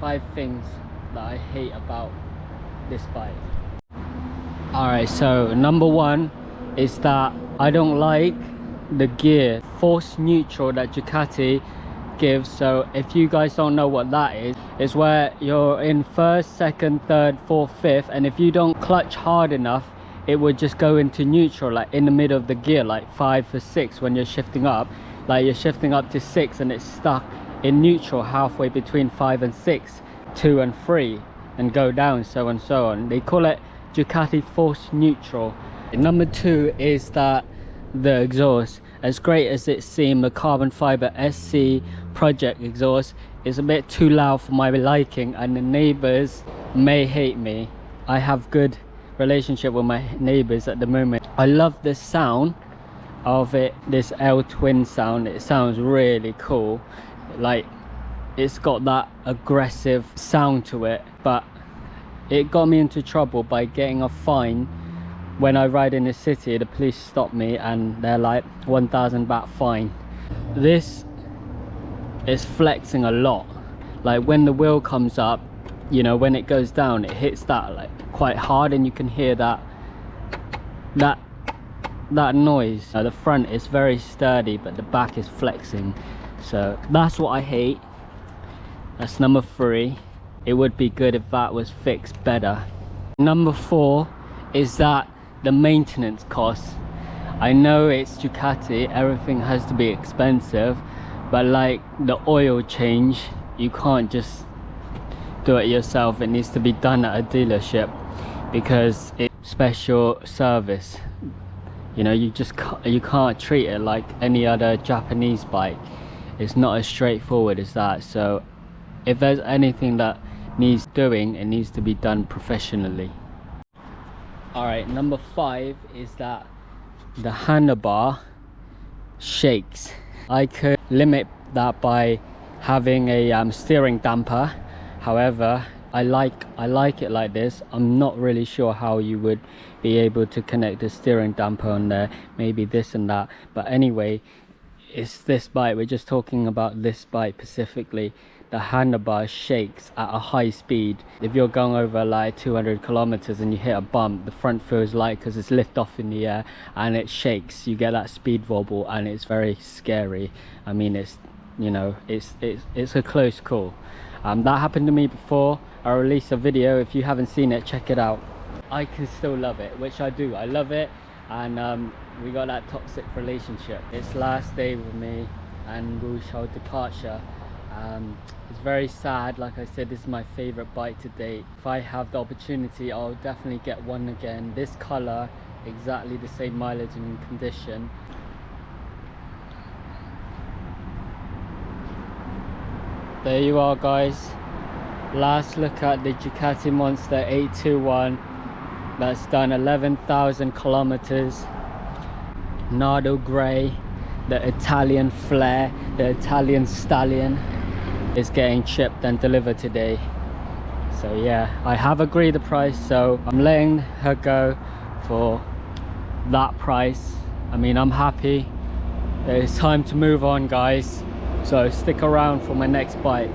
5 things that I hate about this bike. Alright, so number 1 is that I don't like the gear force neutral that Ducati gives. So if you guys don't know what that is, it's where you're in first, second, third, fourth, fifth, and if you don't clutch hard enough, it would just go into neutral, like in the middle of the gear, like 5 or 6 when you're shifting up. Like you're shifting up to 6 and it's stuck in neutral halfway between 5 and 6, 2 and 3, and go down, so and so on. They call it Ducati force neutral. Number 2 is that the exhaust, as great as it seemed, the carbon fiber SC project exhaust is a bit too loud for my liking, and the neighbors may hate me. I have good relationship with my neighbors at the moment. I love the sound of it, this L twin sound. It sounds really cool, like it's got that aggressive sound to it, but it got me into trouble by getting a fine. When I ride in the city, the police stop me and they're like 1,000 baht fine. This is flexing a lot. Like when the wheel comes up, you know, when it goes down, it hits that like quite hard, and you can hear that noise. The front is very sturdy, but the back is flexing. So that's what I hate. That's number 3. It would be good if that was fixed better. Number 4 is that the maintenance costs. I know it's Ducati, everything has to be expensive, but like the oil change, you can't just do it yourself. It needs to be done at a dealership because it's special service. You know, you can't treat it like any other Japanese bike. It's not as straightforward as that. So if there's anything that needs doing, it needs to be done professionally. Alright, number 5 is that the handlebar shakes. I could limit that by having a steering damper. However, I like it like this. I'm not really sure how you would be able to connect the steering damper on there, maybe this and that, but anyway, it's this bike. We're just talking about this bike specifically. The handlebar shakes at a high speed. If you're going over like 200 kilometers and you hit a bump, the front feels light because it's lift off in the air and it shakes. You get that speed wobble and it's very scary. I mean, it's, you know, it's a close call. That happened to me before. I released a video. If you haven't seen it, check it out. I can still love it, which I do. I love it, and we got that toxic relationship. It's last day with me and Wu Shao departure. It's very sad. Like I said, this is my favorite bike to date. If I have the opportunity, I'll definitely get one again. This color, exactly the same mileage and condition. There you are, guys. Last look at the Ducati Monster 821 that's done 11,000 kilometers. Nardo grey, the Italian flair, the Italian stallion is getting shipped and delivered today. So yeah, I have agreed the price, so I'm letting her go for that price. I mean, I'm happy. It's time to move on, guys, so stick around for my next bike.